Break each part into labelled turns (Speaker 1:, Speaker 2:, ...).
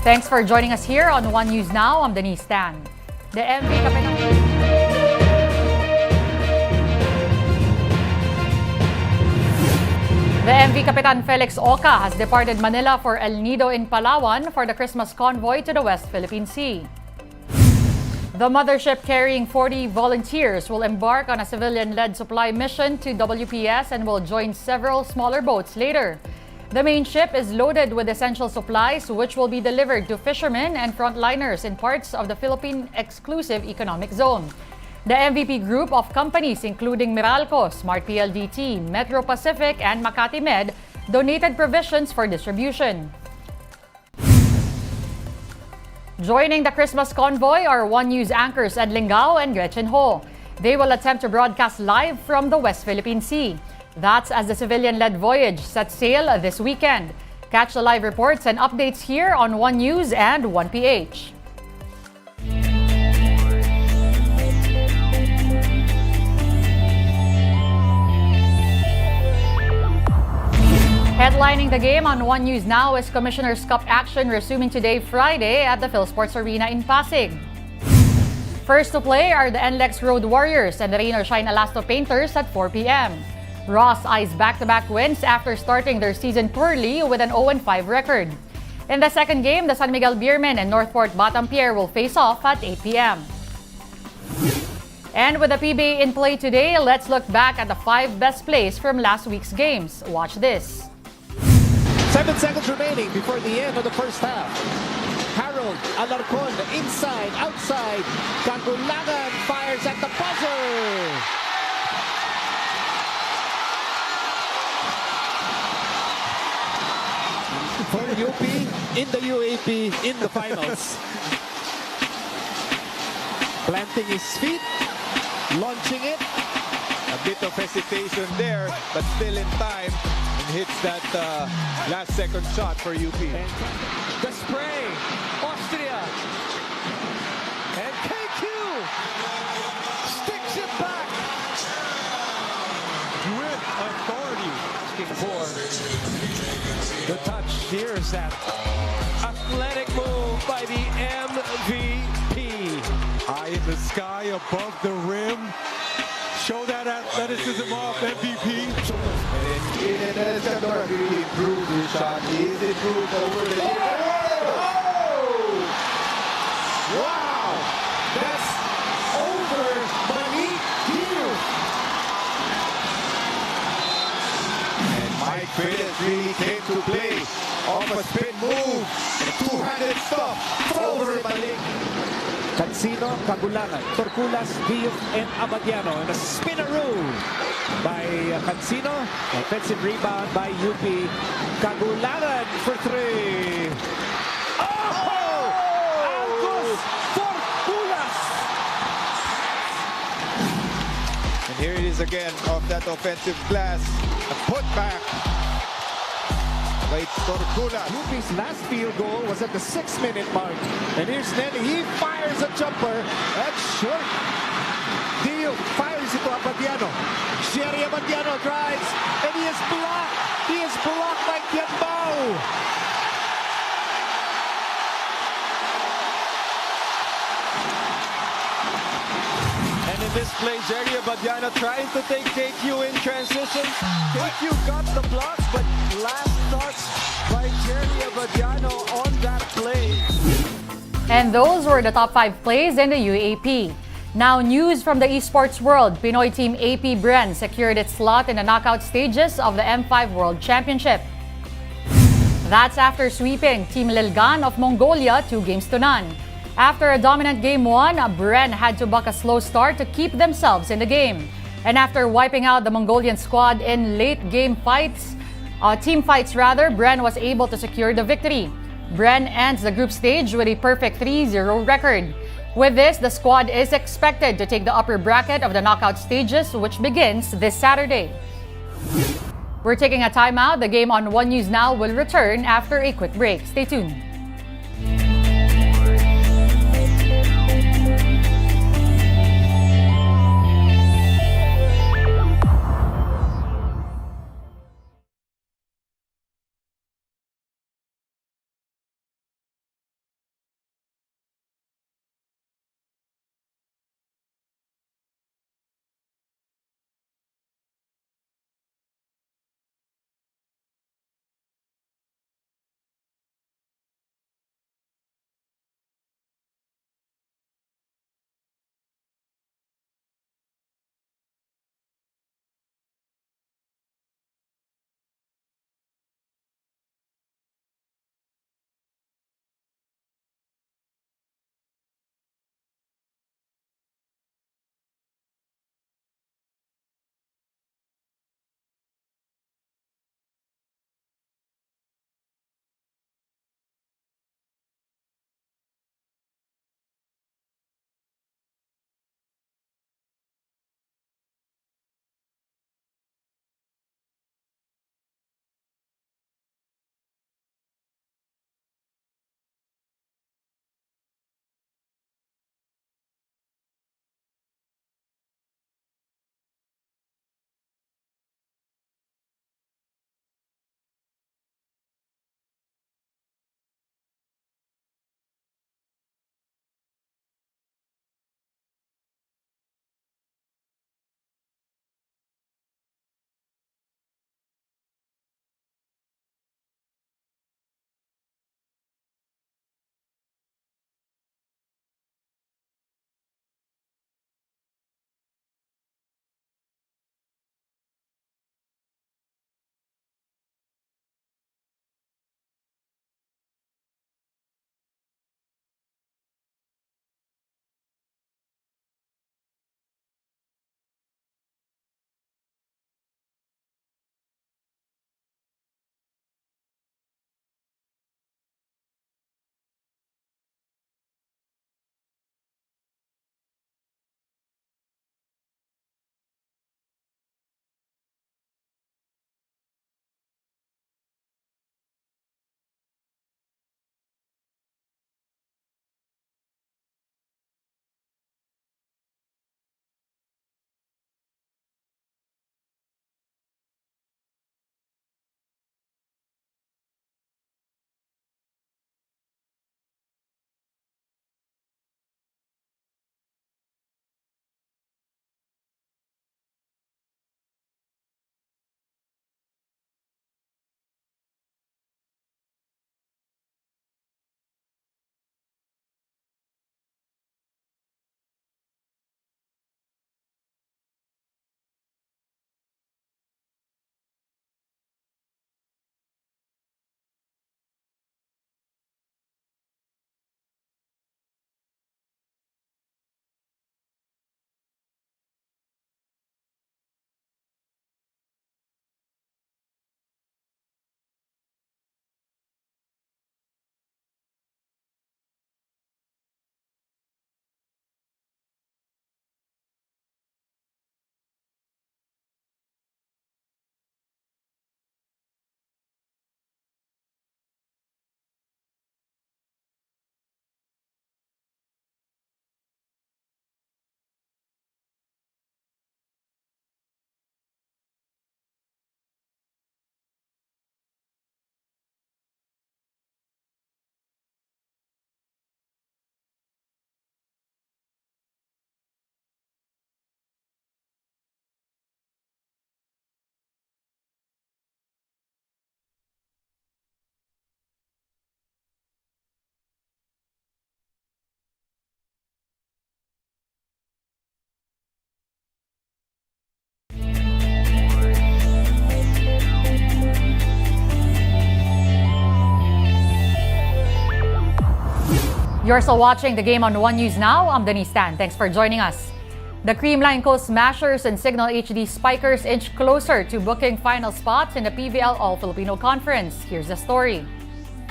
Speaker 1: Thanks for joining us here on One News Now. I'm Denise Tan. The MV Kapitan Felix Oca has departed Manila for El Nido in Palawan for the Christmas convoy to the West Philippine Sea. The mothership carrying 40 volunteers will embark on a civilian-led supply mission to WPS and will join several smaller boats later. The main ship is loaded with essential supplies which will be delivered to fishermen and frontliners in parts of the Philippine Exclusive Economic Zone. The MVP group of companies including Meralco, Smart PLDT, Metro Pacific, and Makati Med donated provisions for distribution. Joining the Christmas convoy are One News anchors Ed Lingao and Gretchen Ho. They will attempt to broadcast live from the West Philippine Sea. That's as the civilian-led voyage sets sail this weekend. Catch the live reports and updates here on One News and 1PH. Headlining the game on One News Now is Commissioner's Cup action resuming today, Friday, at the PhilSports Arena in Pasig. First to play are the NLEX Road Warriors and the Rain or Shine Elasto Painters at 4 p.m. ROS eyes back-to-back wins after starting their season poorly with an 0-5 record. In the second game, the San Miguel Beermen and Northport Batampierre will face off at 8 p.m. And with the PBA in play today, let's look back at the 5 best plays from last week's games. Watch this.
Speaker 2: 7 seconds remaining before the end of the first half. Harold Alarcon, inside, outside. Cagulangan fires at the buzzer. For UP in the UAP in the finals. Planting his feet, launching it.
Speaker 3: A bit of hesitation there, but still in time. Hits that last second shot for UP.
Speaker 2: And the spray, Austria. And KQ sticks it back.
Speaker 3: With authority.
Speaker 2: For the touch, here's that athletic move by the MVP.
Speaker 3: High in the sky, above the rim. Show that athleticism off, MVP.
Speaker 4: And El really improved his shot. He's improved over the year. Oh! Wow! That's over Monique Hill. And Mike Phillips really came to play off a spin move. And a two-handed stop over Monique.
Speaker 2: Cancino, Cagulangan, Torculas, Diouf, and Abadiano. And a spinaroo by Cancino. Offensive rebound by UP. Cagulangan for 3. Oh! Alcos Torculas!
Speaker 3: And here it is again off that offensive glass. A putback by Torculas.
Speaker 2: UP's last field goal was at the 6-minute mark. And here's Nelly. He fires a jumper. That's short. Diouf fires it to Abadiano. Sherry Abadiano drives. And he is blocked. He is blocked by Quiambao.
Speaker 3: And in this play, Jerry Abadiano trying to take KQ in transition. KQ got the block, but last touch by Jerry Abadiano on that play.
Speaker 1: And those were the top 5 plays in the UAP. Now, news from the esports world. Pinoy team AP Bren secured its slot in the knockout stages of the M5 World Championship. That's after sweeping Team Lilgan of Mongolia 2-0. After a dominant Game 1, Bren had to buck a slow start to keep themselves in the game. And after wiping out the Mongolian squad in late game fights, team fights, Bren was able to secure the victory. Bren ends the group stage with a perfect 3-0 record. With this, the squad is expected to take the upper bracket of the knockout stages, which begins this Saturday. We're taking a timeout. The game on One News Now will return after a quick break. Stay tuned. You're still watching the game on One News Now. I'm Denise Tan. Thanks for joining us. The Creamline Coast Smashers and Signal HD Spikers inch closer to booking final spots in the PVL All-Filipino Conference. Here's the story.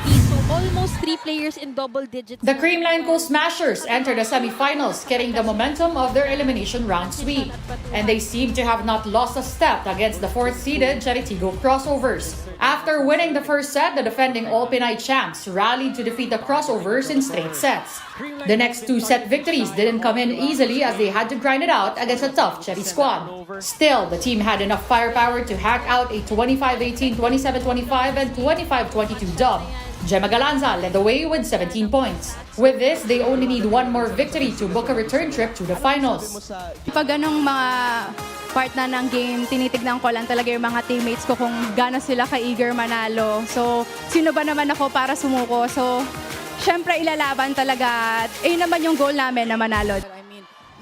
Speaker 5: So almost 3 players in double digits.
Speaker 1: The Creamline Coast Smashers entered the semifinals, carrying the momentum of their elimination round sweep. And they seem to have not lost a step against the 4th-seeded Cheritigo Crossovers. After winning the first set, the defending All-Pinay champs rallied to defeat the Crossovers in straight sets. The next 2-set victories didn't come in easily as they had to grind it out against a tough Cherry squad. Still, the team had enough firepower to hack out a 25-18, 27-25, and 25-22 dub. Gemma Galanza led the way with 17 points. With this, they only need one more victory to book a return trip to the finals.
Speaker 5: Pag ganong mga part na ng game, tinitignan ko lang talaga yung mga teammates ko kung gaano sila ka-eager manalo. So, sino ba naman ako para sumuko? So, syempre ilalaban talaga. Yun naman yung goal namin na manalo.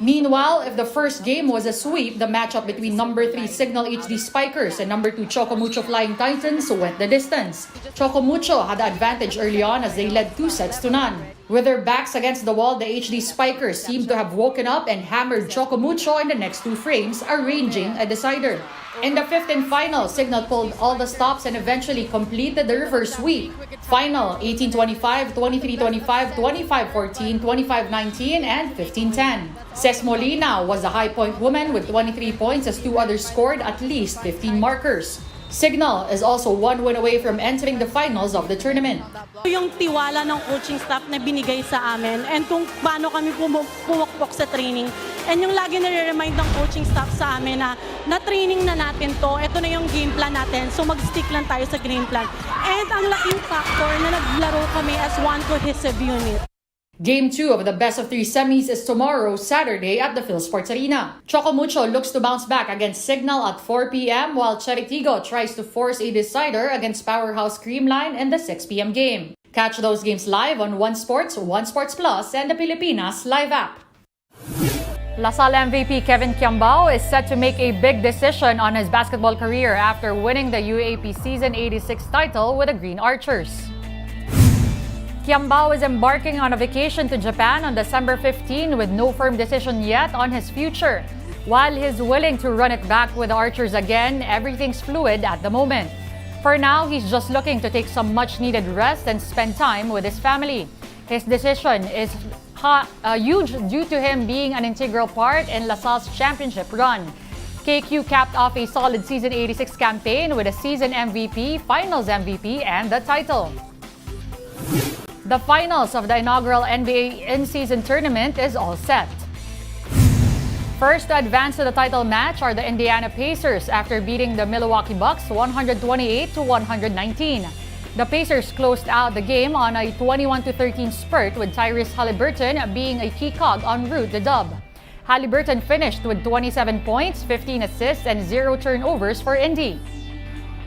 Speaker 1: Meanwhile, if the first game was a sweep, the matchup between number 3 Signal HD Spikers and number 2 Chocomucho Flying Titans went the distance. Chocomucho had the advantage early on as they led 2-0. With their backs against the wall, the HD Spikers seemed to have woken up and hammered Chocomucho in the next 2 frames, arranging a decider. In the 5th and final, Signal pulled all the stops and eventually completed the reverse sweep. Final 18-25, 23-25, 25-14, 25-19, and 15-10. Ces Molina was the high point woman with 23 points as 2 others scored at least 15 markers. Signal is also 1 win away from entering the finals of the tournament.
Speaker 6: Yung tiwala ng coaching staff na binigay sa amin and kung paano kami pumukpok sa training. And yung lagi nare-remind ng coaching staff sa amin na na-training na natin to, ito na yung game plan natin, so mag-stick lang tayo sa game plan. And ang laking factor na naglaro kami as one cohesive unit.
Speaker 1: Game 2 of the best-of-3 semis is tomorrow, Saturday, at the PhilSports Arena. Chocomucho looks to bounce back against Signal at 4 p.m. while Cheritigo tries to force a decider against Powerhouse Creamline in the 6 p.m. game. Catch those games live on One Sports, One Sports Plus, and the Pilipinas Live app. LaSalle MVP Kevin Quiambao is set to make a big decision on his basketball career after winning the UAP Season 86 title with the Green Archers. Quiambao is embarking on a vacation to Japan on December 15 with no firm decision yet on his future. While he's willing to run it back with the Archers again, everything's fluid at the moment. For now, he's just looking to take some much-needed rest and spend time with his family. His decision is huge due to him being an integral part in LaSalle's championship run. KQ capped off a solid Season 86 campaign with a season MVP, finals MVP, and the title. The finals of the inaugural NBA in-season tournament is all set. First to advance to the title match are the Indiana Pacers after beating the Milwaukee Bucks 128-119. The Pacers closed out the game on a 21-13 spurt with Tyrese Haliburton being a key cog en route to the dub. Haliburton finished with 27 points, 15 assists, and 0 turnovers for Indy.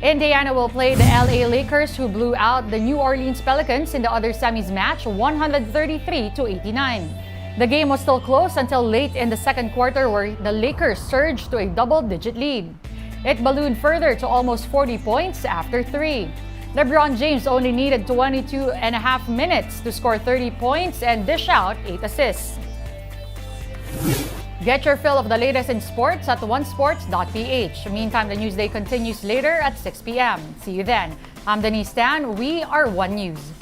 Speaker 1: Indiana will play the LA Lakers, who blew out the New Orleans Pelicans in the other semis match 133-89. The game was still close until late in the second quarter where the Lakers surged to a double-digit lead. It ballooned further to almost 40 points after 3. LeBron James only needed 22.5 minutes to score 30 points and dish out 8 assists. Get your fill of the latest in sports at onesports.ph. Meantime, the Newsday continues later at 6 p.m. See you then. I'm Denise Tan. We are One News.